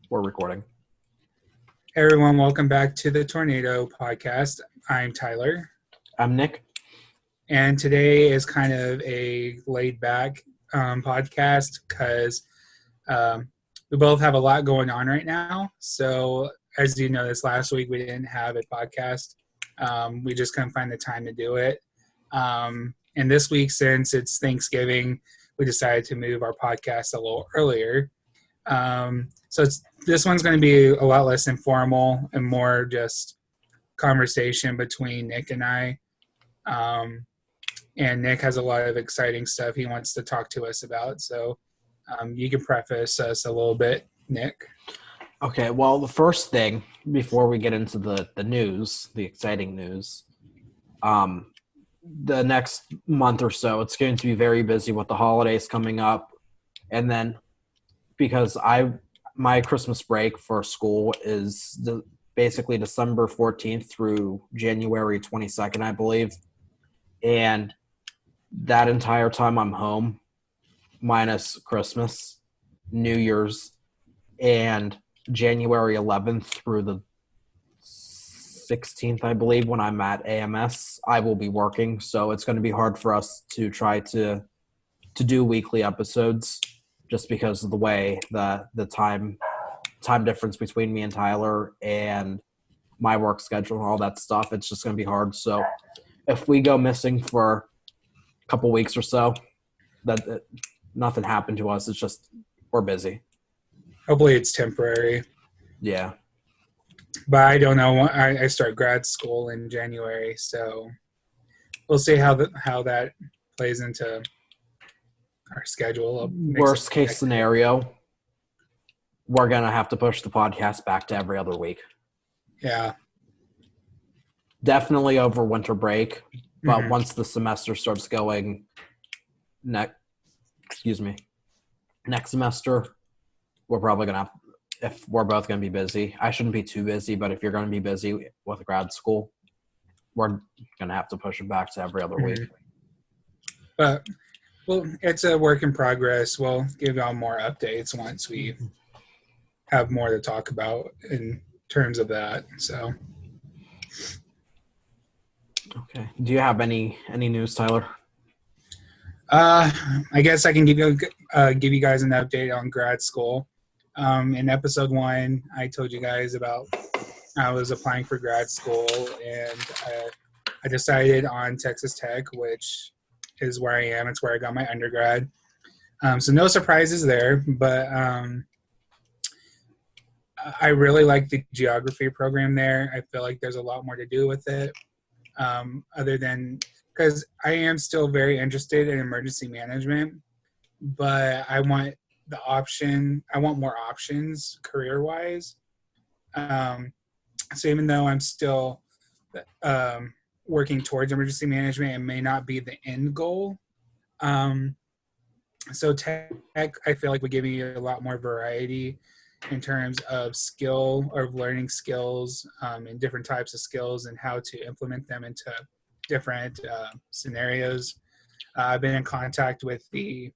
We're recording. Hey everyone, welcome back to the Tornado Podcast. I'm Tyler, I'm Nick. and today is kind of a laid-back podcast because we both have a lot going on right now. So, as you know, this last week we didn't have a podcast. We just couldn't find the time to do it. And this week, since it's Thanksgiving, we decided to move our podcast a little earlier. This one's going to be a lot less informal and more just conversation between Nick and I. And Nick has a lot of exciting stuff he wants to talk to us about. So you can preface us a little bit, Nick. Okay, well, the first thing before we get into the news, the exciting news, the next month or so, it's going to be very busy with the holidays coming up. And then because my Christmas break for school is basically December 14th through January 22nd, I believe. And that entire time I'm home, minus Christmas, New Year's, and January 11th through the 16th, I believe, when I'm at AMS, I will be working. So it's going to be hard for us to try to do weekly episodes just because of the way the time difference between me and Tyler and my work schedule and all that stuff. It's just going to be hard. So if we go missing for a couple weeks or so, nothing happened to us. It's just we're busy. Hopefully it's temporary. Yeah. But I don't know. I start grad school in January, so we'll see how that plays into our schedule. Worst case scenario, we're going to have to push the podcast back to every other week. Yeah. Definitely over winter break, but once the semester starts going next semester, we're probably going to, if we're both going to be busy. I shouldn't be too busy, but if you're going to be busy with grad school, we're going to have to push it back to every other week. But, well, it's a work in progress. We'll give y'all more updates once we have more to talk about in terms of that. So, okay. Do you have any news, Tyler? I guess I can give you guys an update on grad school. In episode 1, I told you guys about I was applying for grad school, and I decided on Texas Tech, which is where I am. It's where I got my undergrad. So no surprises there, but I really like the geography program there. I feel like there's a lot more to do with it, other than because I am still very interested in emergency management, but I want more options career-wise. So even though I'm still working towards emergency management, it may not be the end goal. So tech, I feel like would give me a lot more variety in terms of skill or learning skills and different types of skills and how to implement them into different scenarios. I've been in contact with the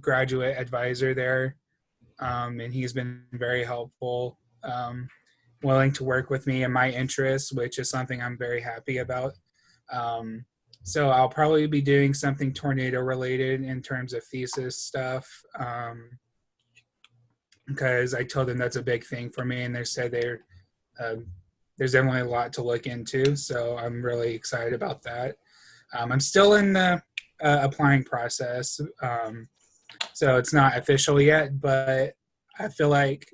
graduate advisor there, and he's been very helpful, willing to work with me in my interests, which is something I'm very happy about. So I'll probably be doing something tornado related in terms of thesis stuff, because I told them that's a big thing for me, and they said there's definitely a lot to look into, so I'm really excited about that. I'm still in the applying process, so it's not official yet, but I feel like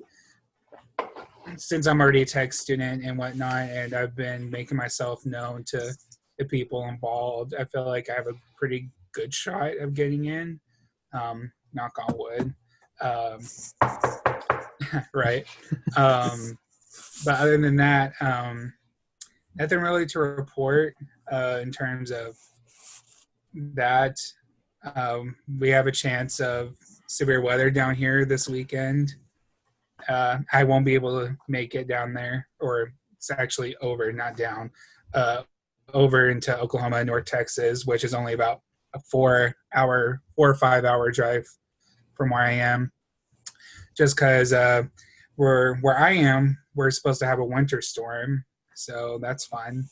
since I'm already a tech student and whatnot, and I've been making myself known to the people involved, I feel like I have a pretty good shot of getting in. Knock on wood. Right. But other than that, nothing really to report in terms of that. We have a chance of severe weather down here this weekend. I won't be able to make it down there, or it's actually over, not down, over into Oklahoma, North Texas, which is only about a 4 or 5 hour drive from where I am. just because where I am, we're supposed to have a winter storm, so that's fun.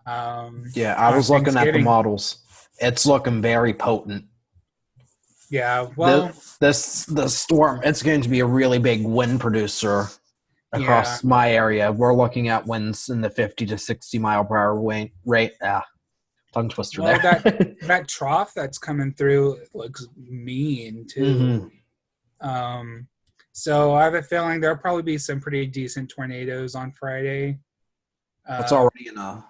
Yeah, I On was looking at the Thanksgiving, models. It's looking very potent. yeah. The Well, the storm, it's going to be a really big wind producer yeah. across my area. We're looking at winds in the 50 to 60 mile per hour rate. Tongue twister Well, there. that trough that's coming through looks mean too. hmm Um, so I have a feeling there'll probably be some pretty decent tornadoes on Friday. It's Uh, already in a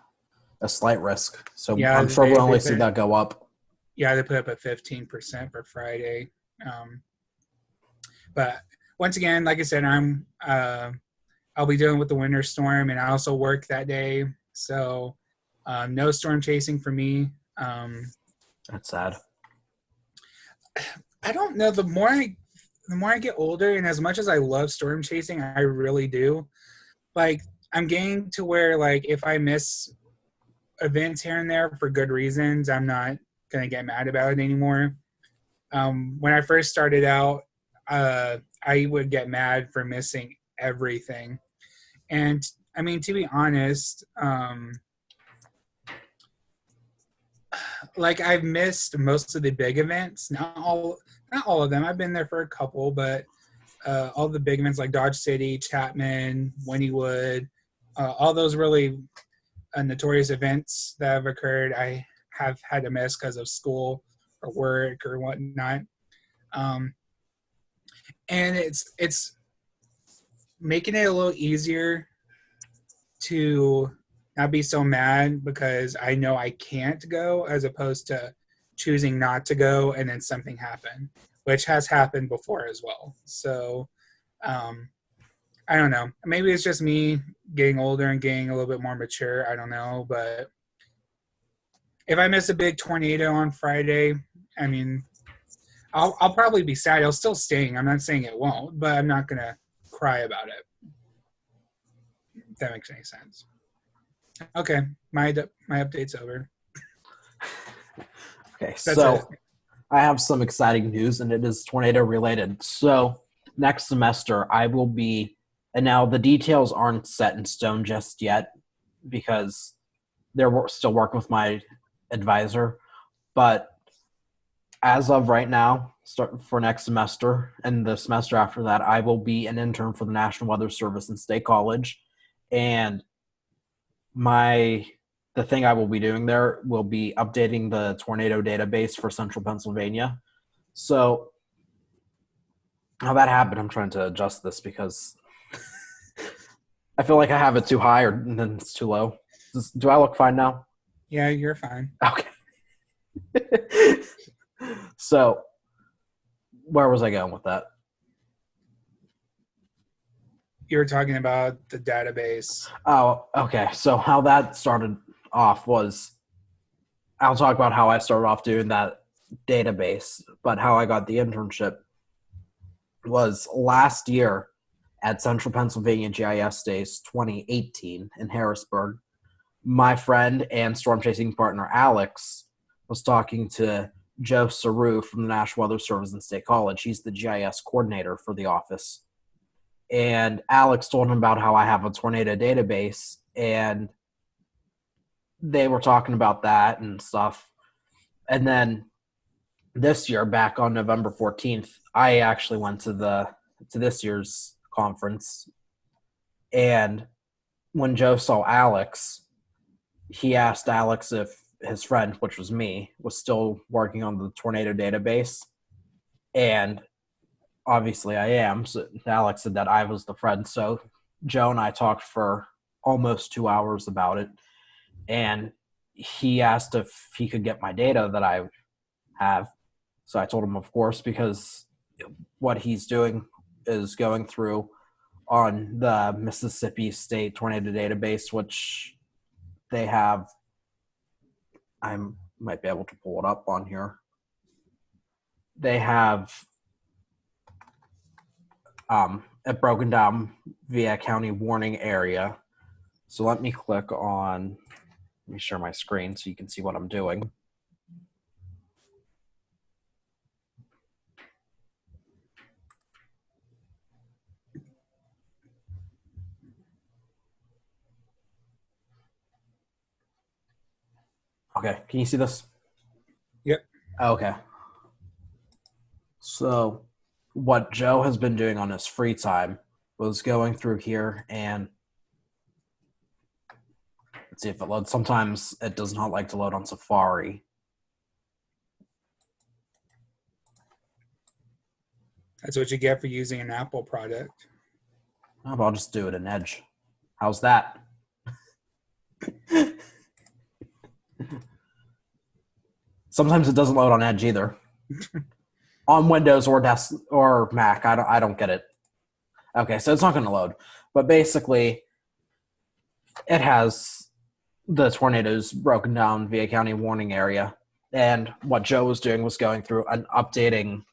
slight risk. So yeah, I'm sure we'll they only see put that go up. yeah they put up a 15% for Friday. Um, but once again, like I said, I'll be dealing with the winter storm, and I also work that day, so no storm chasing for me. That's sad. I don't know. The more I get older, and as much as I love storm chasing, I really do. Like I'm getting to where like if I miss events here and there for good reasons, I'm not gonna get mad about it anymore. When I first started out, I would get mad for missing everything, and I mean to be honest, like I've missed most of the big events. Not all of them. I've been there for a couple, but all the big events like Dodge City, Chapman, Wynnewood, all those really notorious events that have occurred, I have had to miss because of school or work or whatnot. Um, and it's making it a little easier to not be so mad because I know I can't go, as opposed to choosing not to go and then something happen, which has happened before as well. So um, I don't know. Maybe it's just me getting older and getting a little bit more mature. I don't know. But if I miss a big tornado on Friday, I mean, I'll probably be sad. It'll still sting. I'm not saying it won't, but I'm not going to cry about it. If that makes any sense. Okay. My update's over. Okay, That's it. so I have some exciting news, and it is tornado related. So next semester, I will be, and now the details aren't set in stone just yet because they're still working with my advisor. But as of right now, start for next semester and the semester after that, I will be an intern for the National Weather Service in State College, and my the thing I will be doing there will be updating the tornado database for central Pennsylvania. So how that happened, I'm trying to adjust this because I feel like I have it too high or then it's too low. Do I look fine now? Yeah, you're fine. Okay. So where was I going with that? You were talking about the database. Oh, okay. So how that started off was I'll talk about how I started off doing that database, but how I got the internship was last year at Central Pennsylvania GIS Days 2018 in Harrisburg. My friend and storm chasing partner Alex was talking to Joe Saru from the National Weather Service in State College. He's the GIS coordinator for the office. And Alex told him about how I have a tornado database, and they were talking about that and stuff. And then this year, back on November 14th, I actually went to this year's conference. And when Joe saw Alex, he asked Alex if his friend, which was me, was still working on the tornado database. And obviously I am. So Alex said that I was the friend. So Joe and I talked for almost 2 hours about it. And he asked if he could get my data that I have. So I told him, of course, because what he's doing is going through on the Mississippi State Tornado Database, which they have. I might be able to pull it up on here. They have it broken down via county warning area. So let me click on, let me share my screen so you can see what I'm doing. Okay, can you see this? Yep. Okay. So, what Joe has been doing on his free time was going through here and let's see if it loads. Sometimes it does not like to load on Safari. That's what you get for using an Apple product. Oh, but I'll just do it in Edge. How's that? Sometimes it doesn't load on Edge either. On Windows or Mac, I don't get it. Okay, so it's not going to load. But basically, it has the tornadoes broken down via county warning area. And what Joe was doing was going through and updating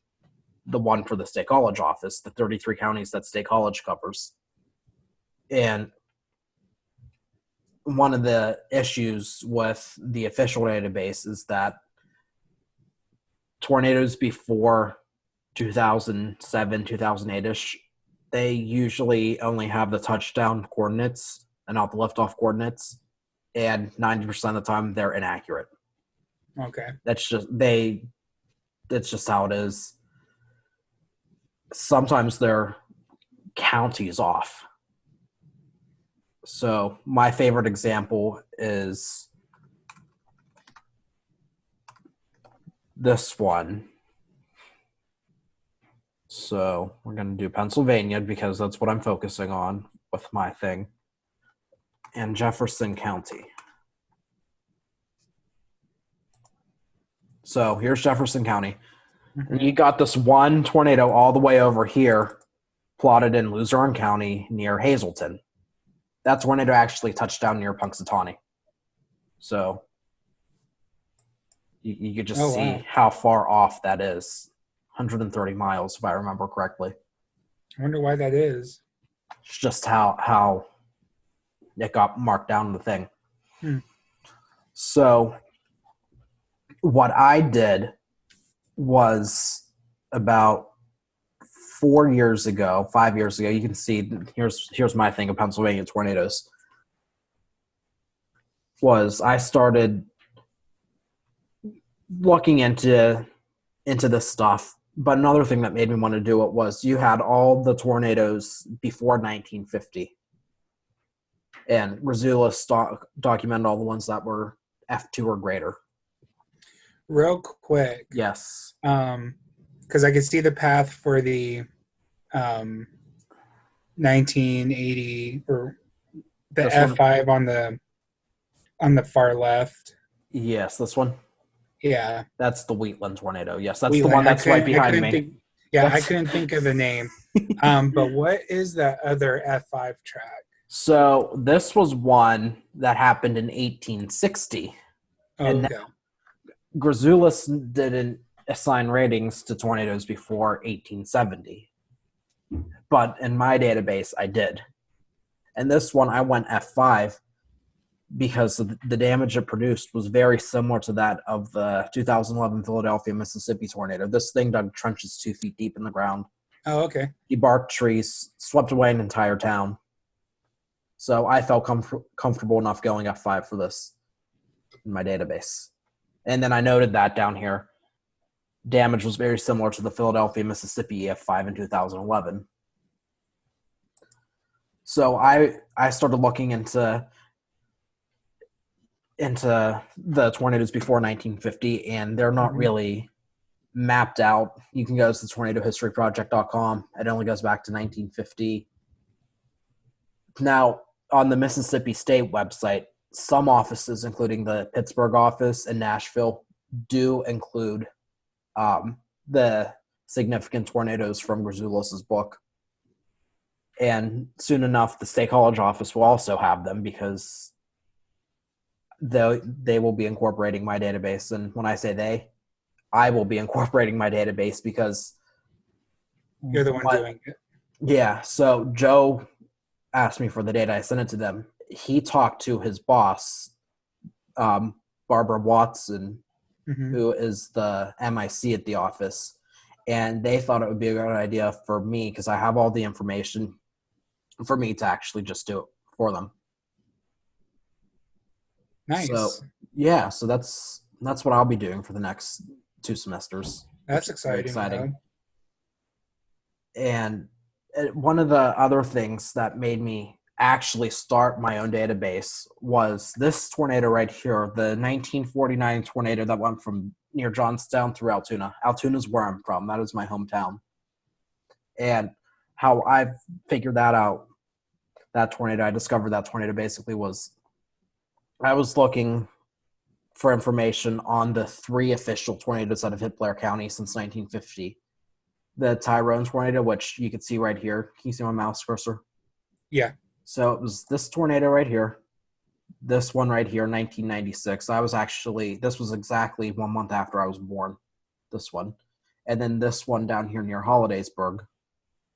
the one for the State College office, the 33 counties that State College covers. And one of the issues with the official database is that tornadoes before 2007, 2008-ish, they usually only have the touchdown coordinates and not the liftoff coordinates. And 90% of the time, they're inaccurate. Okay. That's just how it is. Sometimes they're counties off. So my favorite example is this one. So we're going to do Pennsylvania because that's what I'm focusing on with my thing. And Jefferson County. So here's Jefferson County. And you got this one tornado all the way over here plotted in Luzerne County near Hazleton. That tornado actually touched down near Punxsutawney. So you could just see how far off that is. 130 miles, if I remember correctly. I wonder why that is. It's just how it got marked down in the thing. So what I did was about 5 years ago, you can see here's my thing of Pennsylvania tornadoes. Was I started looking into this stuff, but another thing that made me want to do it was you had all the tornadoes before 1950, and Rizzulus documented all the ones that were F2 or greater. Real quick. Yes. Because I could see the path for the 1980 or the This F5 on the far left. Yes, this one. Yeah. That's the Wheatland tornado. Yes, that's Wheatland. the one that's right behind me. I couldn't think of the name. But what is that other F5 track? So this was one that happened in 1860. And Rizzulus didn't assign ratings to tornadoes before 1870. But in my database, I did. And this one, I went F5 because the damage it produced was very similar to that of the 2011 Philadelphia, Mississippi tornado. This thing dug trenches 2 feet deep in the ground. Oh, okay. Debarked trees, swept away an entire town. So I felt comfortable enough going F5 for this in my database. And then I noted that down here. Damage was very similar to the Philadelphia, Mississippi F5 in 2011. So I started looking into the tornadoes before 1950, and they're not really mapped out. You can go to the tornadohistoryproject.com. It only goes back to 1950. Now, on the Mississippi State website, some offices, including the Pittsburgh office and Nashville, do include the significant tornadoes from Grzoulis's book. And soon enough, the State College office will also have them because they will be incorporating my database. And when I say I will be incorporating my database because you're the one doing it. Yeah. So Joe asked me for the data. I sent it to them. He talked to his boss, Barbara Watson, who is the MIC at the office, and they thought it would be a good idea for me because I have all the information for me to actually just do it for them. So Nice. yeah, so that's what I'll be doing for the next 2 semesters, which That's is very exciting, exciting. though. And one of the other things that made me actually start my own database was this tornado right here, the 1949 tornado that went from near Johnstown through Altoona. Altoona is where I'm from. That is my hometown. And how I figured that out, that tornado, I discovered that tornado basically was I was looking for information on the 3 official tornadoes that have hit Blair County since 1950. The Tyrone tornado, which you can see right here. Can you see my mouse cursor? Yeah. So it was this tornado right here, this one right here, 1996. This was exactly 1 month after I was born, this one. And then this one down here near Hollidaysburg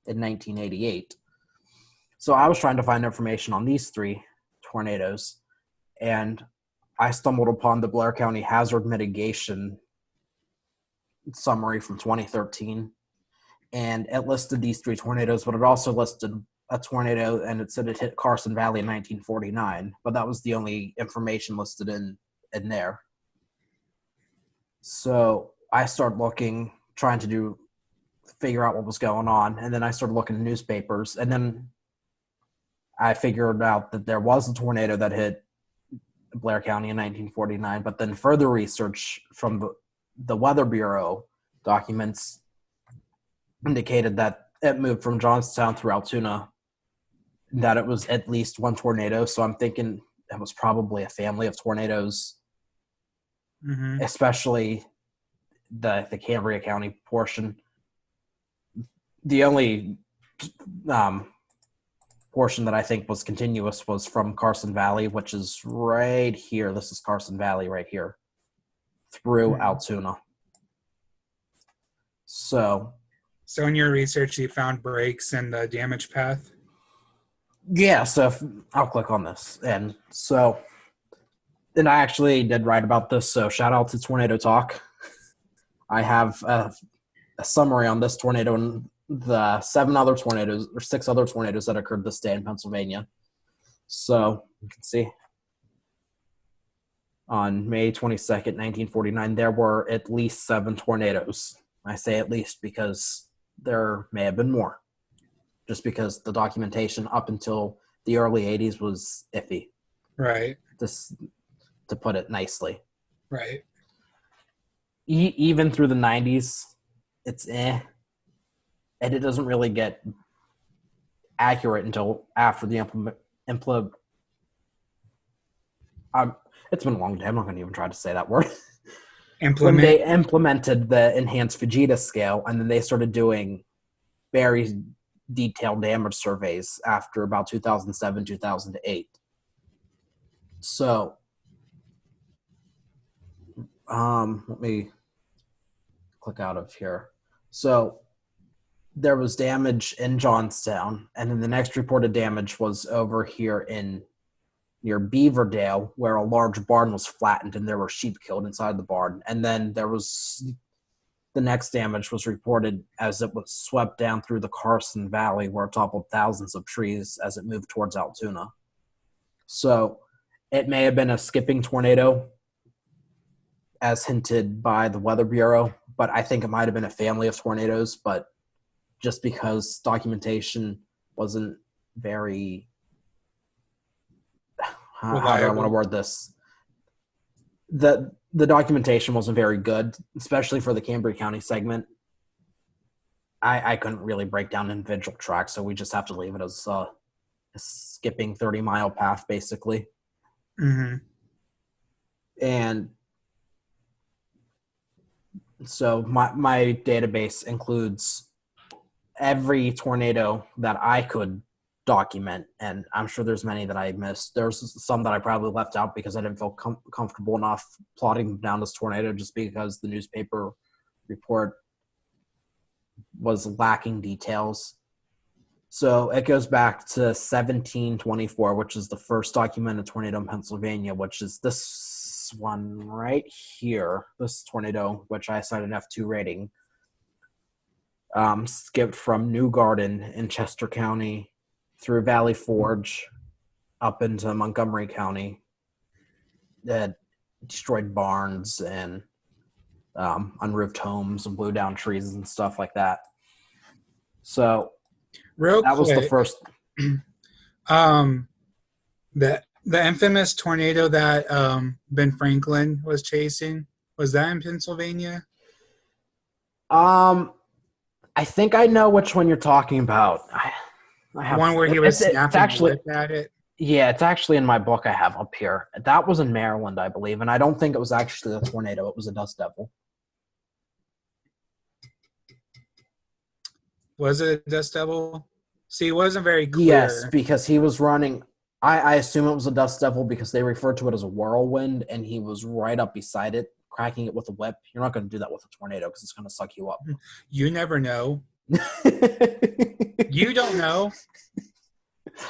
in 1988. So I was trying to find information on these 3 tornadoes, and I stumbled upon the Blair County Hazard Mitigation Summary from 2013, and it listed these 3 tornadoes, but it also listed a tornado, and it said it hit Carson Valley in 1949, but that was the only information listed in there. So I started looking, trying to figure out what was going on, and then I started looking in newspapers, and then I figured out that there was a tornado that hit Blair County in 1949, but then further research from the Weather Bureau documents indicated that it moved from Johnstown through Altoona, that it was at least one tornado. So I'm thinking it was probably a family of tornadoes, Mm-hmm. especially the Cambria County portion. The only portion that I think was continuous was from Carson Valley, which is right here. This is Carson Valley right here through Mm-hmm. Altoona. So So in your research, you found breaks in the damage path? yeah, so I'll click on this. And so then I actually did write about this. So shout out to Tornado Talk. I have a summary on this tornado and the 6 other tornadoes that occurred this day in Pennsylvania. So you can see on May 22nd, 1949, there were at least 7 tornadoes. I say at least because there may have been more, just because the documentation up until the early 80s was iffy, Right. to put it nicely. Right. Even through the 90s, it's and it doesn't really get accurate until after the it's been a long day. I'm not going to even try to say that word. When Implement. they implemented the enhanced Fujita scale, and then they started doing very detailed damage surveys after about 2007, 2008. So, let me click out of here. So, there was damage in Johnstown, and then the next reported damage was over here in near Beaverdale, where a large barn was flattened and there were sheep killed inside the barn. And then the next damage was reported as it was swept down through the Carson Valley, where it toppled thousands of trees as it moved towards Altoona. So it may have been a skipping tornado, as hinted by the Weather Bureau, but I think it might have been a family of tornadoes. But just because documentation wasn't very, how do I want to Reliable. word this? The documentation wasn't very good, especially for the Cambria County segment. I couldn't really break down individual tracks, so we just have to leave it as a skipping 30-mile path, basically. Mm-hmm. And so my database includes every tornado that I could document, and I'm sure there's many that I missed. There's some that I probably left out because I didn't feel comfortable enough plotting down this tornado, just because the newspaper report was lacking details. So it goes back to 1724, which is the first documented tornado in Pennsylvania, which is this one right here. This tornado, which I assigned an F2 rating, skipped from New Garden in Chester County through Valley Forge up into Montgomery County. that destroyed barns and unroofed homes and blew down trees and stuff like that. So Real that was the quick, first. um, the infamous tornado that Ben Franklin was chasing, was that in Pennsylvania? I think I know which one you're talking about. I The have one where he was it's snapping a actually whip at it? yeah, it's actually in my book I have up here. That was in Maryland, I believe, and I don't think it was actually a tornado. It was a dust devil. Was it a dust devil? See, it wasn't very Yes, clear. because he was running. I assume it was a dust devil because they referred to it as a whirlwind, and he was right up beside it, cracking it with a whip. You're not going to do that with a tornado because it's going to suck you up. You never know. You don't know.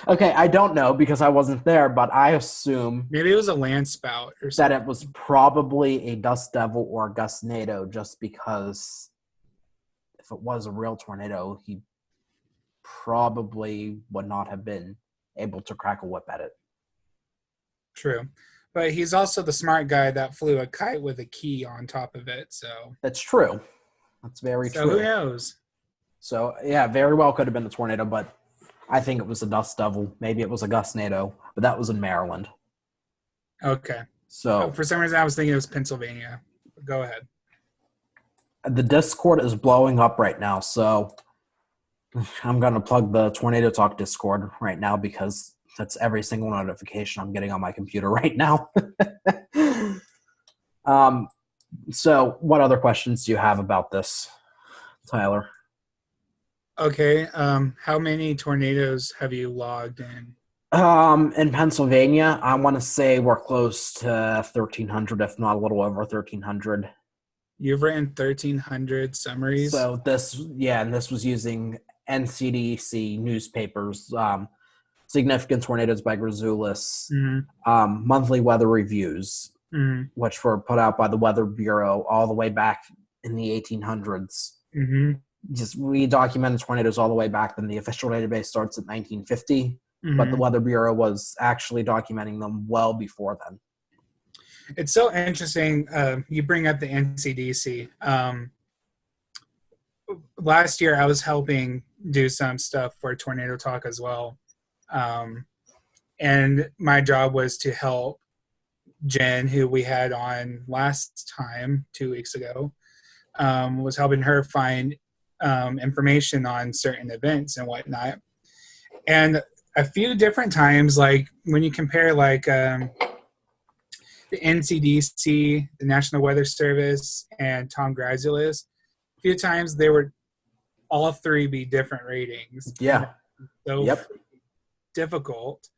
Okay, I don't know because I wasn't there, but I assume Maybe it was a land spout or that something. it was probably a dust devil or a gustnado just because if it was a real tornado, he probably would not have been able to crack a whip at it. True. But he's also the smart guy that flew a kite with a key on top of it. That's true. That's very So who true. knows? So, yeah, very well could have been a tornado, but I think it was a dust devil. Maybe it was a gustnado, but that was in Maryland. Okay. So For some reason, I was thinking it was Pennsylvania. Go ahead. the Discord is blowing up right now, so I'm going to plug the Tornado Talk Discord right now because that's every single notification I'm getting on my computer right now. So what other questions do you have about this, Tyler? Okay. How many tornadoes have you logged in? In Pennsylvania, I want to say we're close to 1,300, if not a little over 1,300. You've written 1,300 summaries. So and this was using NCDC newspapers, significant tornadoes by Grazoulis, monthly weather reviews, which were put out by the Weather Bureau all the way back in the 1800s. We documented tornadoes all the way back then. The official database starts at 1950, but the Weather Bureau was actually documenting them well before then. It's so interesting. You bring up the NCDC. Last year, I was helping do some stuff for Tornado Talk as well. And my job was to help Jen, who we had on last time, 2 weeks ago, was helping her find information on certain events and whatnot. And a few different times, like when you compare like the NCDC, the National Weather Service, and Tom Grazoulis, a few times they were all three be different ratings. Yeah. So difficult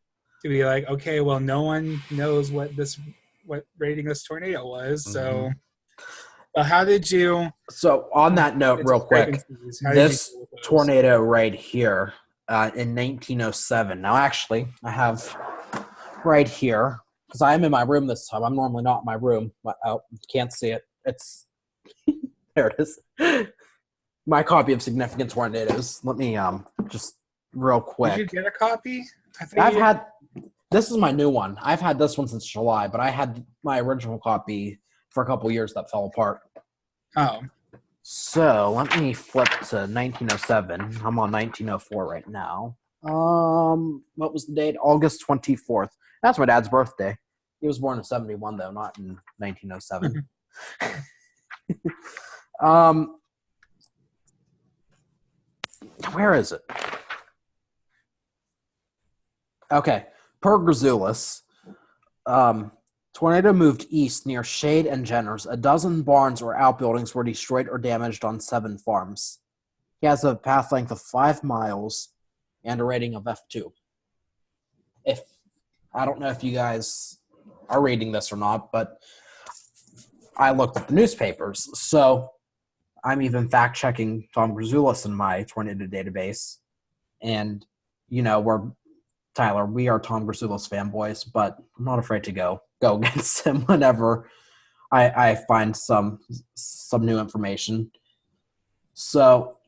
to be like, okay, well, no one knows what rating this tornado was. So, but how did you? So on that note, real quick, this tornado right here in 1907. Now, actually, I have right here because I'm in my room this time. I'm normally not in my room. But, can't see it. It's there. It is. My copy of Significant Tornadoes. Let me just real quick. Did you get a copy? This is my new one. I've had this one since July, but I had my original copy for a couple years that fell apart. Oh. So let me flip to 1907. I'm on 1904 right now. What was the date? August 24th. That's my dad's birthday. He was born in 71, though, not in 1907. Where is it? Okay. Per Grazoulis, tornado moved east near Shade and Jenners. A dozen barns or outbuildings were destroyed or damaged on 7 farms. He has a path length of 5 miles and a rating of F2. I don't know if you guys are reading this or not, but I looked at the newspapers. So I'm even fact-checking Tom Grazoulis in my tornado database. And, Tyler, we are Tom Grazoulis fanboys, but I'm not afraid to go against him whenever I find some new information. So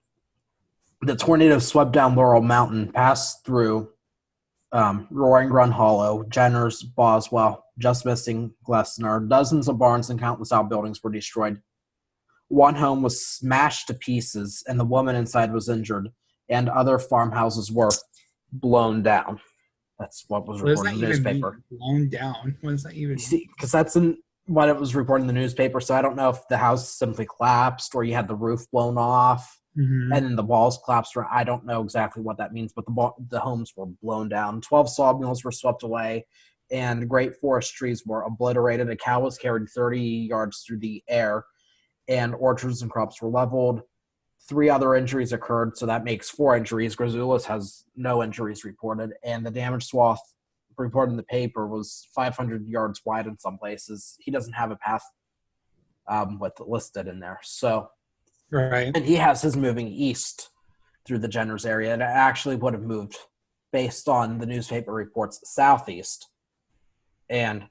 the tornado swept down Laurel Mountain, passed through Roaring Run Hollow, Jenners, Boswell, just missing Glessner. Dozens of barns and countless outbuildings were destroyed. One home was smashed to pieces, and the woman inside was injured, and other farmhouses were blown down. That's what was What does reported that in the even newspaper. mean? Blown down? What does that even You mean? see, because that's what it was reported in the newspaper, so I don't know if the house simply collapsed or you had the roof blown off Mm-hmm. and then the walls collapsed. Or I don't know exactly what that means, but the homes were blown down. 12 sawmills were swept away, and great forest trees were obliterated. A cow was carried 30 yards through the air, and orchards and crops were leveled. 3 other injuries occurred, so that makes 4 injuries. Grazoulis has no injuries reported, and the damage swath reported in the paper was 500 yards wide in some places. He doesn't have a path with listed in there. So, Right. and he has his moving east through the Jenners area, and it actually would have moved based on the newspaper reports southeast. And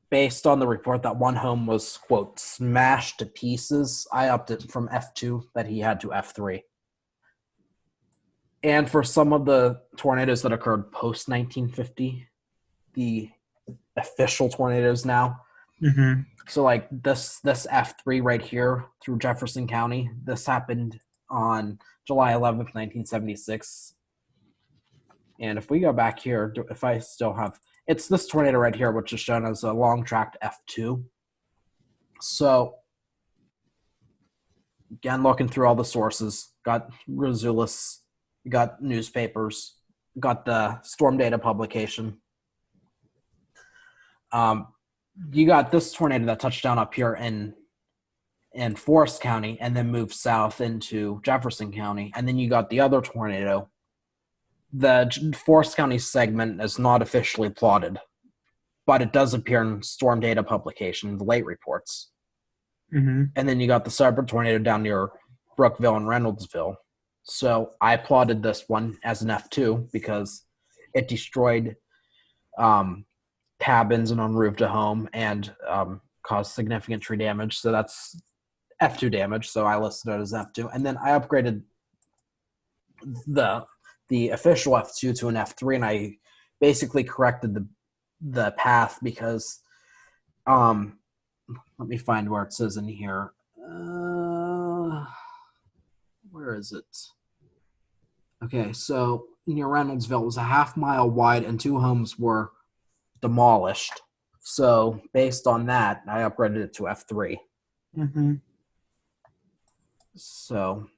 based on the report that one home was, quote, smashed to pieces, I upped it from F2 that he had to F3. And for some of the tornadoes that occurred post 1950, the official tornadoes now. Mm-hmm. So like this F3 right here through Jefferson County, this happened on July 11th, 1976. And if we go back here, if I still have, it's this tornado right here, which is shown as a long tracked F2. So again, looking through all the sources, got Grazoulis, got newspapers, got the storm data publication. You got this tornado that touched down up here in Forest County and then moved south into Jefferson County. And then you got the other tornado. The Forest County segment is not officially plotted, but it does appear in storm data publication, the late reports. Mm-hmm. And then you got the separate tornado down near Brookville and Reynoldsville. So I plotted this one as an F2 because it destroyed cabins and unroofed a home and caused significant tree damage. So that's F2 damage. So I listed it as F2. And then I upgraded the official F2 to an F3, and I basically corrected the path because let me find where it says in here. Where is it? Okay, so near Reynoldsville, it was a half-mile wide and 2 homes were demolished. So based on that, I upgraded it to F3. Mm-hmm. So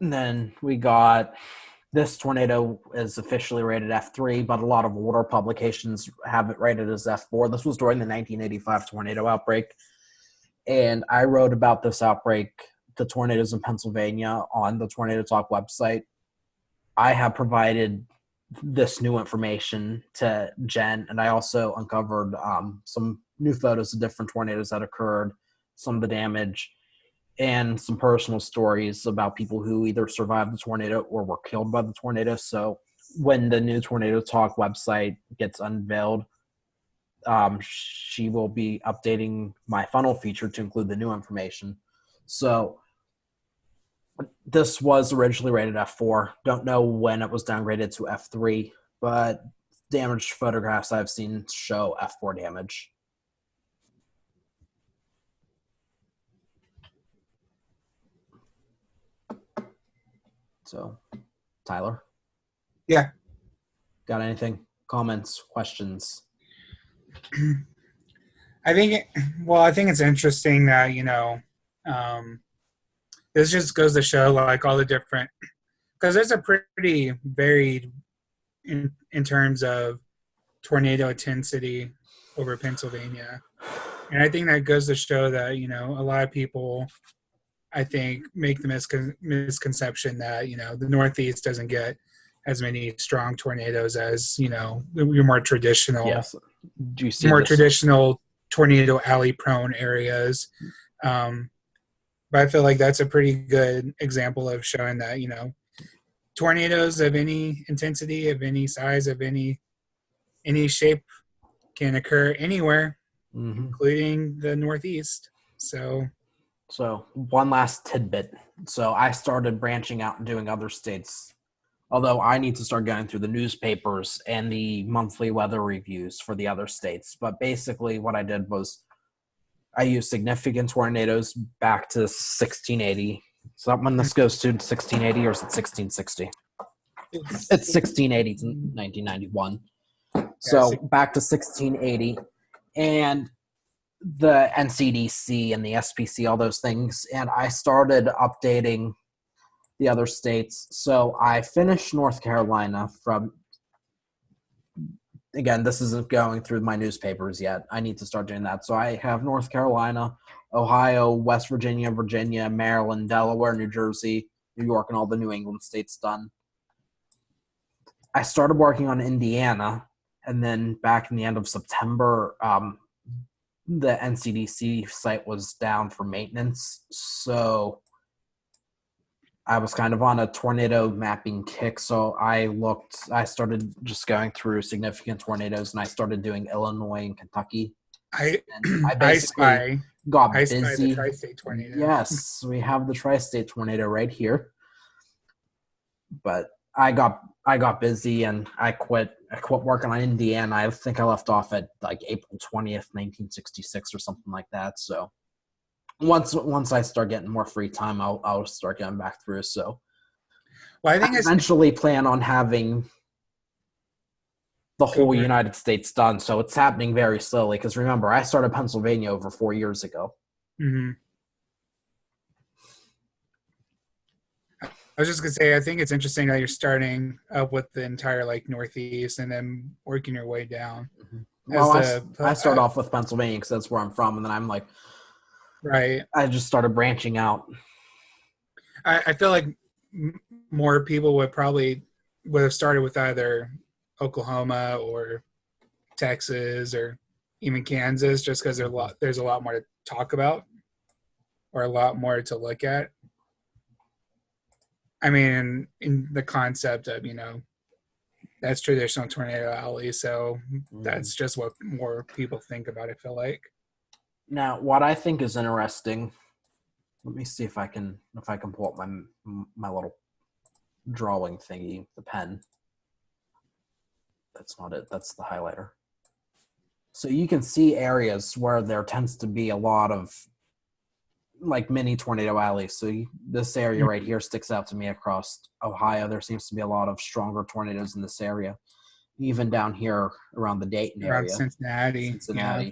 and then we got this tornado is officially rated F3, but a lot of older publications have it rated as F4. This was during the 1985 tornado outbreak. And I wrote about this outbreak, the tornadoes in Pennsylvania, on the Tornado Talk website. I have provided this new information to Jen, and I also uncovered some new photos of different tornadoes that occurred, some of the damage, and some personal stories about people who either survived the tornado or were killed by the tornado. So when the new Tornado Talk website gets unveiled, she will be updating my funnel feature to include the new information. So this was originally rated F4. Don't know when it was downgraded to F3, but damaged photographs I've seen show F4 damage. So, Tyler? Yeah. Got anything? Comments, questions? I think it's interesting that, this just goes to show like all the different, because there's a pretty varied in terms of tornado intensity over Pennsylvania. And I think that goes to show that, a lot of people, I think, make the misconception that, the Northeast doesn't get as many strong tornadoes as, your more traditional, Yes. Do you see more this? traditional tornado alley prone areas. But I feel like that's a pretty good example of showing that, tornadoes of any intensity, of any size, of any shape can occur anywhere, including the Northeast. So one last tidbit. So I started branching out and doing other states Although I need to start going through the newspapers and the monthly weather reviews for the other states. But basically, what I did was I used significant tornadoes back to 1680. So when this goes to 1680, or is it 1660? It's 1680 to 1991. So back to 1680. And the NCDC and the SPC, all those things. And I started updating the other states. So I finished North Carolina from, again, this isn't going through my newspapers yet. I need to start doing that. So I have North Carolina, Ohio, West Virginia, Virginia, Maryland, Delaware, New Jersey, New York, and all the New England states done. I started working on Indiana, and then back in the end of September, the NCDC site was down for maintenance. So I was kind of on a tornado mapping kick. So I started just going through significant tornadoes, and I started doing Illinois and Kentucky. I basically got busy. The tri-state tornado. Yes, we have the tri-state tornado right here. But I got busy and I quit working on Indiana. I think I left off at like April 20th, 1966 or something like that. So once I start getting more free time, I'll start getting back through. So I eventually plan on having the whole United States done. So it's happening very slowly because remember, I started Pennsylvania over 4 years ago. Mm-hmm. I was just gonna say, I think it's interesting that you're starting up with the entire like Northeast and then working your way down. Mm-hmm. Well, I start off with Pennsylvania because that's where I'm from, and then I'm like, right. I just started branching out. I feel like more people would have started with either Oklahoma or Texas or even Kansas, just because there's a lot more to talk about or a lot more to look at. I mean, in the concept of, that's traditional tornado alley, so that's just what more people think about, I feel like. Now, what I think is interesting, let me see if I can pull up my little drawing thingy, the pen. That's not it, that's the highlighter. So you can see areas where there tends to be a lot of like mini tornado alleys. So this area right here sticks out to me across Ohio. There seems to be a lot of stronger tornadoes in this area. Even down here around the Dayton area. Cincinnati. Yeah.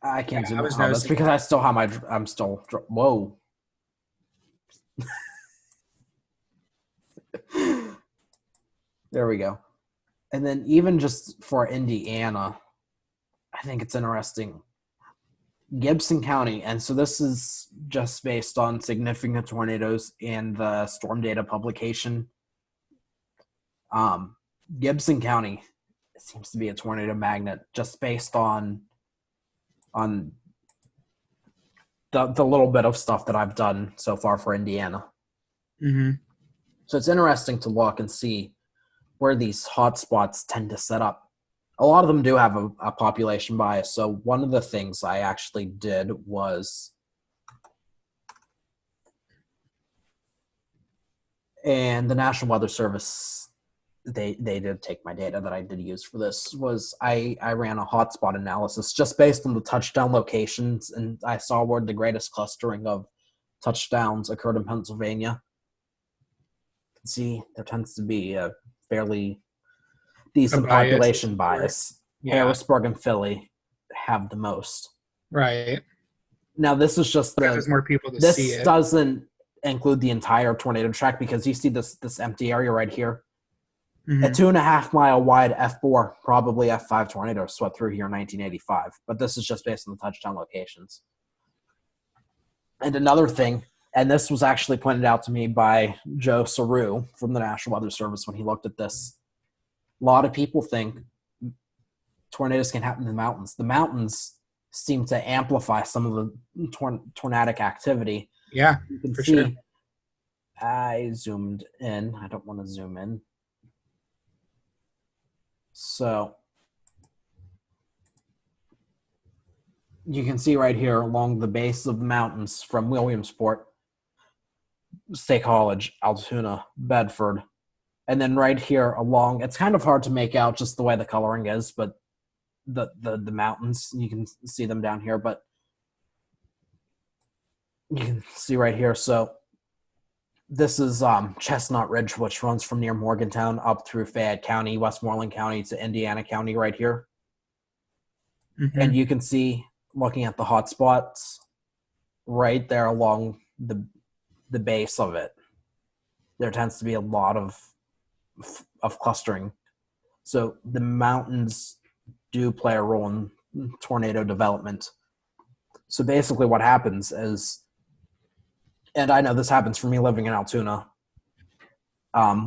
I can't zoom in. That's because I still have whoa. There we go. And then even just for Indiana, I think it's interesting. Gibson County, and so this is just based on significant tornadoes in the storm data publication. Gibson County seems to be a tornado magnet just based on the little bit of stuff that I've done so far for Indiana. Mm-hmm. So it's interesting to look and see where these hotspots tend to set up. A lot of them do have a population bias. So one of the things I actually did was, and the National Weather Service, they did take my data that I did use for this, was I ran a hotspot analysis just based on the touchdown locations, and I saw where the greatest clustering of touchdowns occurred in Pennsylvania. You can see there tends to be a fairly decent population bias. Yeah. Harrisburg and Philly have the most. Right. Now this is just there's more people to see it. This doesn't include the entire tornado track because you see this empty area right here. Mm-hmm. A 2.5 mile wide F4, probably F5 tornado swept through here in 1985. But this is just based on the touchdown locations. And another thing, and this was actually pointed out to me by Joe Saru from the National Weather Service when he looked at this. A lot of people think tornadoes can happen in the mountains. The mountains seem to amplify some of the tornadic activity. Yeah, you can for see, sure. I zoomed in. I don't want to zoom in. So you can see right here along the base of the mountains from Williamsport, State College, Altoona, Bedford. And then right here along, it's kind of hard to make out just the way the coloring is, but the mountains, you can see them down here, but you can see right here. So this is Chestnut Ridge, which runs from near Morgantown up through Fayette County, Westmoreland County to Indiana County right here. Mm-hmm. And you can see, looking at the hot spots right there along the base of it, there tends to be a lot of clustering. So the mountains do play a role in tornado development. So basically what happens is, and I know this happens for me living in Altoona,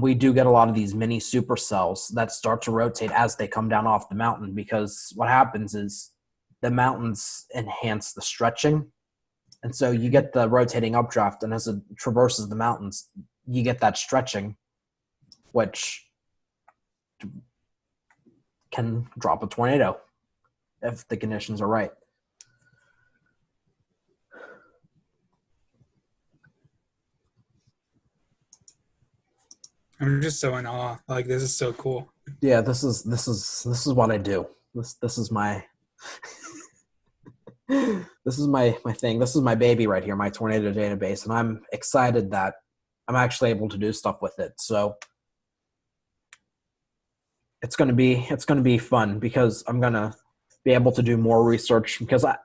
we do get a lot of these mini supercells that start to rotate as they come down off the mountain, because what happens is the mountains enhance the stretching. And so you get the rotating updraft, and as it traverses the mountains, you get that stretching, which can drop a tornado if the conditions are right. I'm just so in awe. Like, this is so cool. Yeah, this is what I do. This is my this is my thing. This is my baby right here, my tornado database, and I'm excited that I'm actually able to do stuff with it. So it's gonna be fun, because I'm gonna be able to do more research, because I'd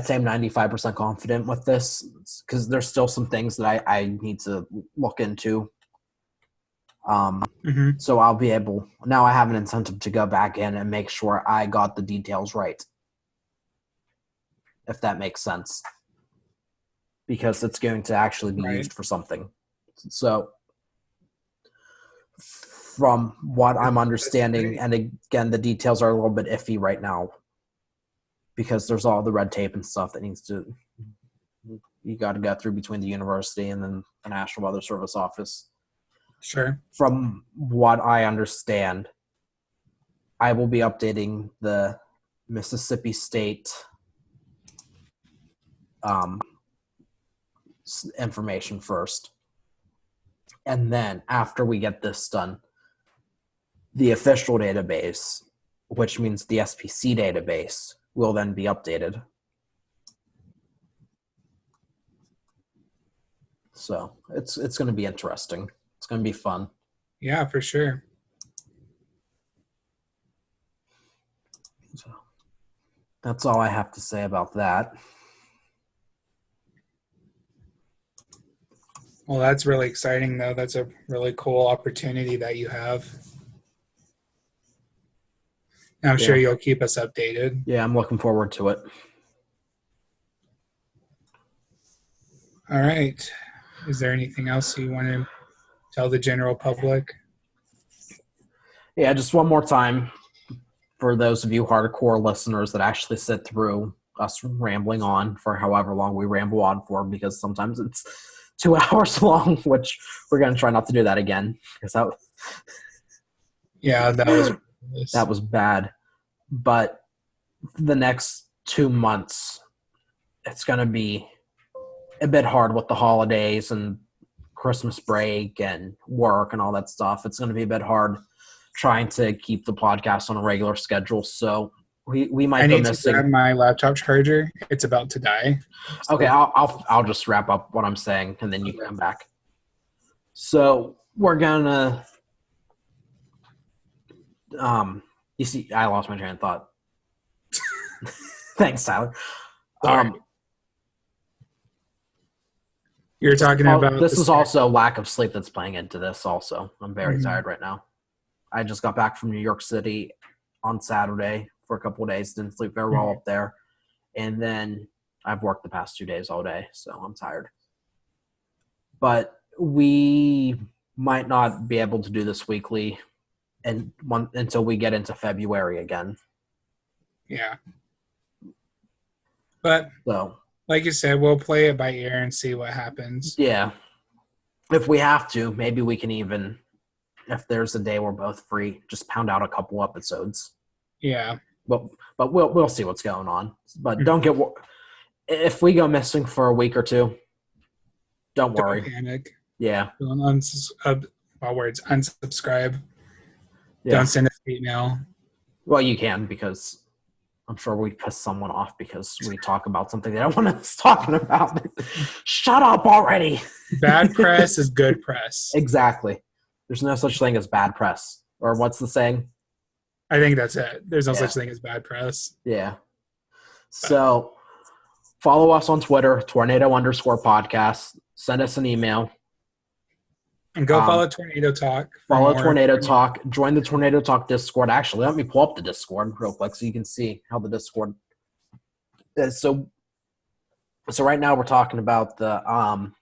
say I'm 95% confident with this, because there's still some things that I need to look into. So I'll be able, now I have an incentive to go back in and make sure I got the details right, if that makes sense, because it's going to actually be used for something. So from what I'm understanding, and again, the details are a little bit iffy right now, because there's all the red tape and stuff that you got to go through between the university and then the National Weather Service office. Sure. From what I understand, I will be updating the Mississippi State information first. And then after we get this done, the official database, which means the SPC database, will then be updated. So it's going to be interesting. It's going to be fun. Yeah, for sure. So that's all I have to say about that. Well, that's really exciting, though. That's a really cool opportunity that you have. And I'm sure you'll keep us updated. Yeah, I'm looking forward to it. All right. Is there anything else you want to tell the general public? Yeah, just one more time, for those of you hardcore listeners that actually sit through us rambling on for however long we ramble on for, because sometimes it's 2 hours long, which we're going to try not to do that again, because that was bad. But the next 2 months, it's going to be a bit hard with the holidays and Christmas break and work and all that stuff. It's going to be a bit hard trying to keep the podcast on a regular schedule. So we might go missing. I need to grab my laptop charger. It's about to die. Okay, I'll just wrap up what I'm saying, and then you can come back. So we're gonna you see, I lost my train of thought. Thanks, Tyler. You're talking about this is also lack of sleep that's playing into this also. I'm very tired right now. I just got back from New York City on Saturday for a couple of days. Didn't sleep very well up there. And then I've worked the past 2 days all day, so I'm tired. But we might not be able to do this weekly until we get into February again. Yeah. But so, like you said, we'll play it by ear and see what happens. Yeah. If we have to, maybe we can even, if there's a day we're both free, just pound out a couple episodes. Yeah. But we'll see what's going on. But don't get – if we go missing for a week or two, Don't Don't worry. panic. Yeah. Don't unsubscribe. Yeah. Don't send us email. Well, you can, because I'm sure we piss someone off because we talk about something they don't want us talking about. Shut up already. Bad press is good press. Exactly. There's no such thing as bad press. Or what's the saying? I think that's it. There's no Yeah. such thing as bad press. Yeah. So follow us on Twitter, tornado_podcast. Send us an email. And go follow Tornado Talk. Follow Tornado Talk. Join the Tornado Talk Discord. Actually, let me pull up the Discord real quick so you can see how the Discord is. So right now we're talking about the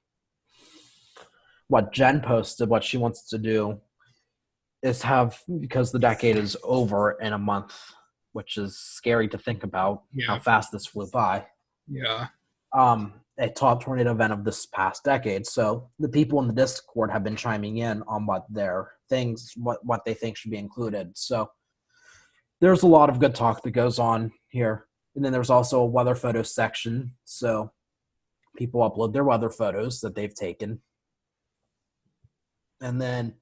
what Jen posted, what she wants to do is have, because the decade is over in a month, which is scary to think about how fast this flew by. Yeah. A top tornado event of this past decade. So the people in the Discord have been chiming in on what they think should be included. So there's a lot of good talk that goes on here. And then there's also a weather photos section. So people upload their weather photos that they've taken. And then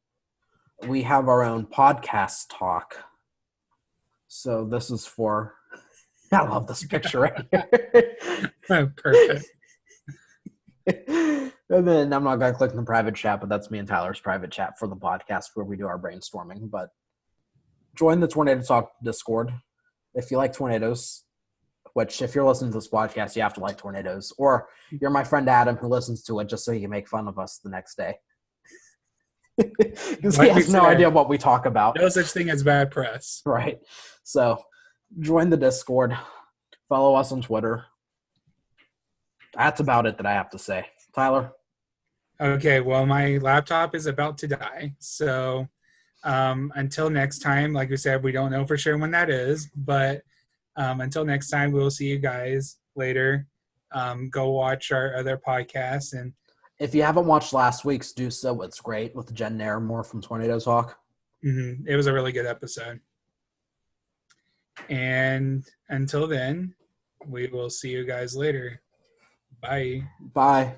we have our own podcast talk. So this is for, I love this picture right here. Perfect. And then I'm not going to click in the private chat, but that's me and Tyler's private chat for the podcast where we do our brainstorming. But join the Tornado Talk Discord if you like tornadoes, which if you're listening to this podcast, you have to like tornadoes. Or you're my friend Adam who listens to it just so you can make fun of us the next day. Because he has no idea what we talk about. No such thing as bad press. Right. So join the Discord. Follow us on Twitter. That's about it that I have to say. Tyler? Okay, well, my laptop is about to die. So until next time, like we said, we don't know for sure when that is. But until next time, we'll see you guys later. Go watch our other podcasts. And if you haven't watched last week's, do so. It's great with Jen Nairmore from Tornado Talk. Mm-hmm. It was a really good episode. And until then, we will see you guys later. Bye. Bye.